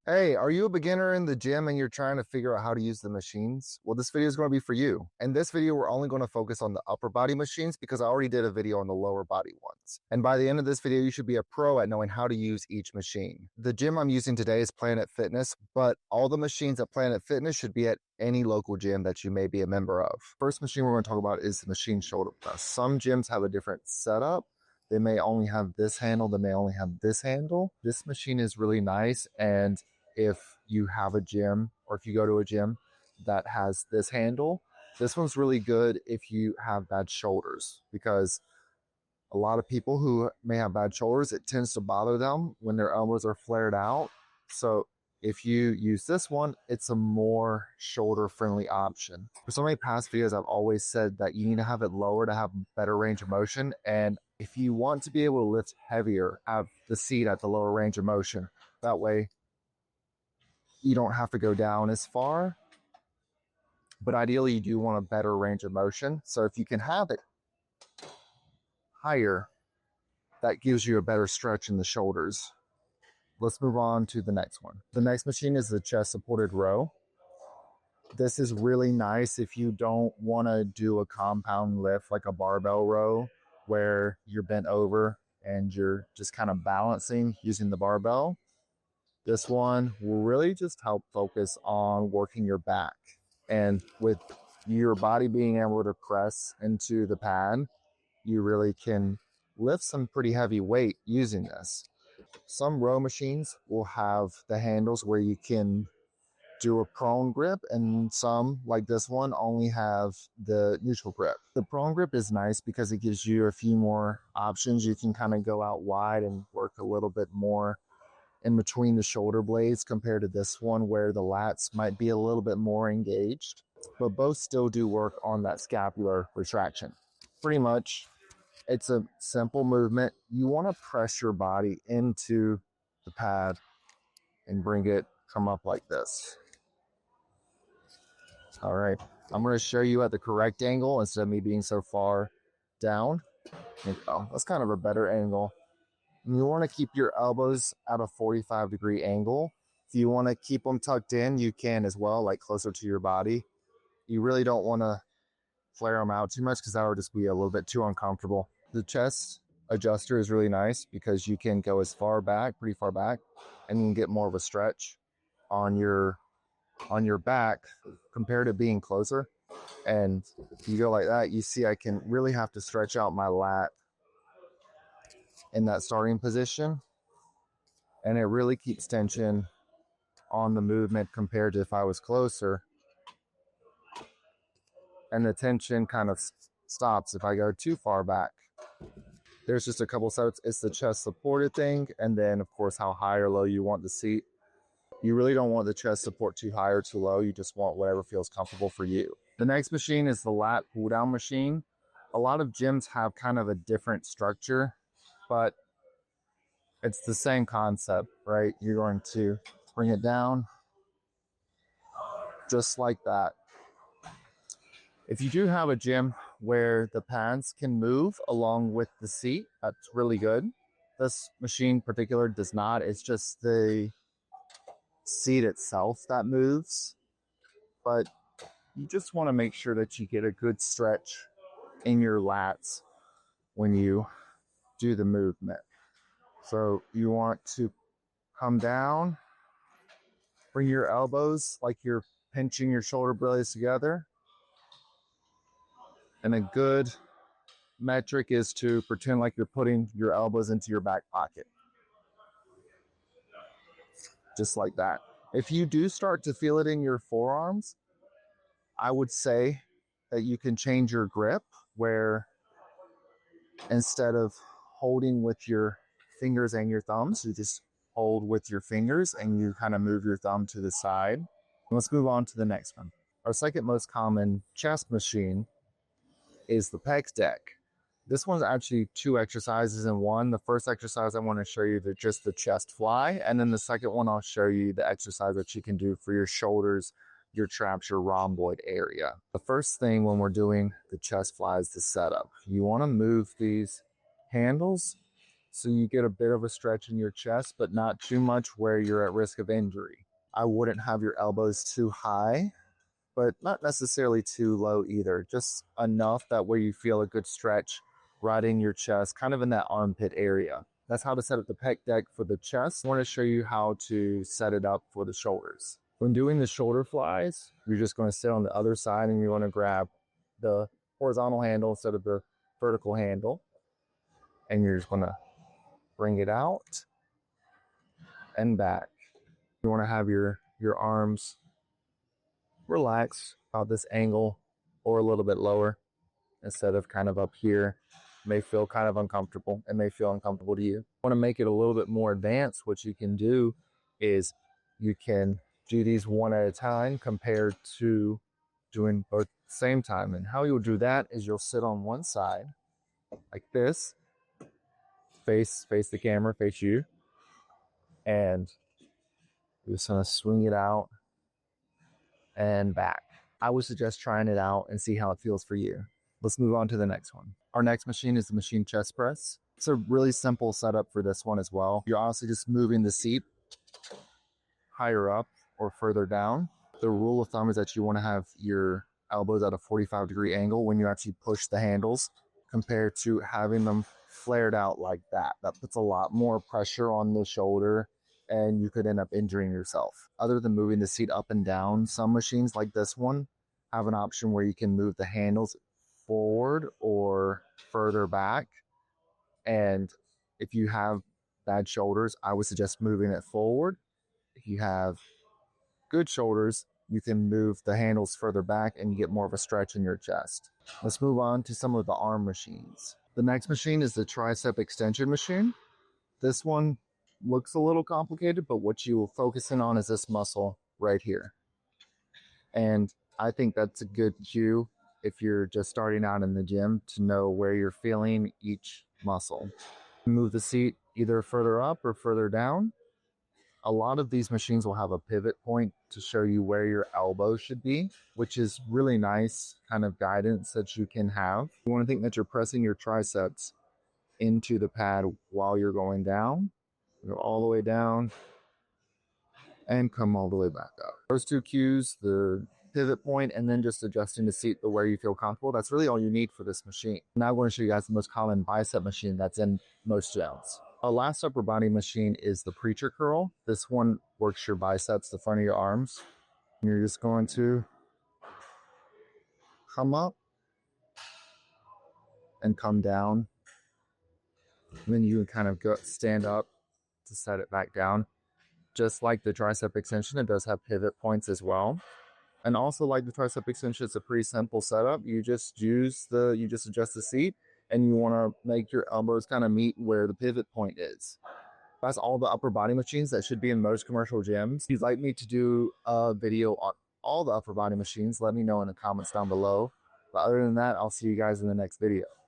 Hey, are you a beginner in the gym and you're trying to figure out how to use the machines? Well, this video is going to be for you. In this video, we're only going to focus on the upper body machines because I already did a video on the lower body ones. And by the end of this video, you should be a pro at knowing how to use each machine. The gym I'm using today is Planet Fitness, but all the machines at Planet Fitness should be at any local gym that you may be a member of. First machine we're going to talk about is the machine shoulder press. Some gyms have a different setup. They may only have this handle, they may only have this handle. This machine is really nice, and if you have a gym or if you go to a gym that has this handle, this one's really good if you have bad shoulders, because a lot of people who may have bad shoulders, it tends to bother them when their elbows are flared out. So if you use this one, it's a more shoulder friendly option. For so many past videos, I've always said that you need to have it lower to have better range of motion. And if you want to be able to lift heavier, have the seat at the lower range of motion. That way you don't have to go down as far, but ideally you do want a better range of motion. So if you can have it higher, that gives you a better stretch in the shoulders. Let's move on to the next one. The next machine is the chest supported row. This is really nice if you don't want to do a compound lift like a barbell row where you're bent over and you're just kind of balancing using the barbell. This one will really just help focus on working your back. And with your body being able to press into the pad, you really can lift some pretty heavy weight using this. Some row machines will have the handles where you can do a prone grip, and some, like this one, only have the neutral grip. The prone grip is nice because it gives you a few more options. You can kind of go out wide and work a little bit more in between the shoulder blades compared to this one where the lats might be a little bit more engaged, but both still do work on that scapular retraction. Pretty much, it's a simple movement. You want to press your body into the pad and bring it come up like this. All right, I'm going to show you at the correct angle instead of me being so far down. That's kind of a better angle. You want to keep your elbows at a 45-degree angle. If you want to keep them tucked in, you can as well, like closer to your body. You really don't want to flare them out too much because that would just be a little bit too uncomfortable. The chest adjuster is really nice because you can go as far back, pretty far back, and you can get more of a stretch on your back compared to being closer. And if you go like that, you see I can really have to stretch out my lat in that starting position, and it really keeps tension on the movement compared to if I was closer, and the tension kind of stops if I go too far back. There's just a couple steps. It's the chest supported thing, and then of course how high or low you want the seat. You really don't want the chest support too high or too low. You just want whatever feels comfortable for you. The next machine is the Lat Pulldown machine. A lot of gyms have kind of a different structure, but it's the same concept, right? You're going to bring it down just like that. If you do have a gym where the pads can move along with the seat, that's really good. This machine in particular does not. It's just the seat itself that moves, but you just want to make sure that you get a good stretch in your lats when you do the movement. So you want to come down, bring your elbows like you're pinching your shoulder blades together. And a good metric is to pretend like you're putting your elbows into your back pocket. Just like that. If you do start to feel it in your forearms, I would say that you can change your grip, where instead of holding with your fingers and your thumbs, you just hold with your fingers and you kind of move your thumb to the side. Let's move on to the next one. Our second most common chest machine is the pec deck. This one's actually two exercises in one. The first exercise I want to show you is just the chest fly, and then the second one I'll show you the exercise that you can do for your shoulders, your traps, your rhomboid area. The first thing when we're doing the chest fly is the setup. You want to move these handles so you get a bit of a stretch in your chest, but not too much where you're at risk of injury. I wouldn't have your elbows too high, but not necessarily too low either. Just enough that where you feel a good stretch right in your chest, kind of in that armpit area. That's how to set up the pec deck for the chest. I want to show you how to set it up for the shoulders. When doing the shoulder flies, you're just going to sit on the other side and you want to grab the horizontal handle instead of the vertical handle. And you're just going to bring it out and back. You want to have your arms relaxed about this angle or a little bit lower instead of kind of up here. It may feel kind of uncomfortable. It may feel uncomfortable to you. Want to make it a little bit more advanced. What you can do is you can do these one at a time compared to doing both at the same time. And how you'll do that is you'll sit on one side like this, face the camera, face you, and you're just gonna swing it out and back. I would suggest trying it out and see how it feels for you. Let's move on to the next one. Our next machine is the machine chest press. It's a really simple setup for this one as well. You're honestly just moving the seat higher up or further down. The rule of thumb is that you want to have your elbows at a 45-degree angle when you actually push the handles compared to having them flared out like that. That puts a lot more pressure on the shoulder and you could end up injuring yourself. Other than moving the seat up and down, some machines like this one have an option where you can move the handles forward or further back. And if you have bad shoulders, I would suggest moving it forward. If you have good shoulders, you can move the handles further back and you get more of a stretch in your chest. Let's move on to some of the arm machines. The next machine is the tricep extension machine. This one looks a little complicated, but what you will focus in on is this muscle right here. And I think that's a good cue if you're just starting out in the gym to know where you're feeling each muscle. Move the seat either further up or further down. A lot of these machines will have a pivot point to show you where your elbow should be, which is really nice kind of guidance that you can have. You want to think that you're pressing your triceps into the pad while you're going down. Go all the way down and come all the way back up. Those two cues, the pivot point and then just adjusting the seat to where you feel comfortable, that's really all you need for this machine. Now I'm going to show you guys the most common bicep machine that's in most gyms. Our last upper body machine is the preacher curl. This one works your biceps, the front of your arms. And you're just going to come up and come down. And then you can kind of go stand up to set it back down. Just like the tricep extension, it does have pivot points as well. And also like the tricep extension, it's a pretty simple setup. You just adjust the seat and you want to make your elbows kind of meet where the pivot point is. That's all the upper body machines that should be in most commercial gyms. If you'd like me to do a video on all the upper body machines, let me know in the comments down below. But other than that, I'll see you guys in the next video.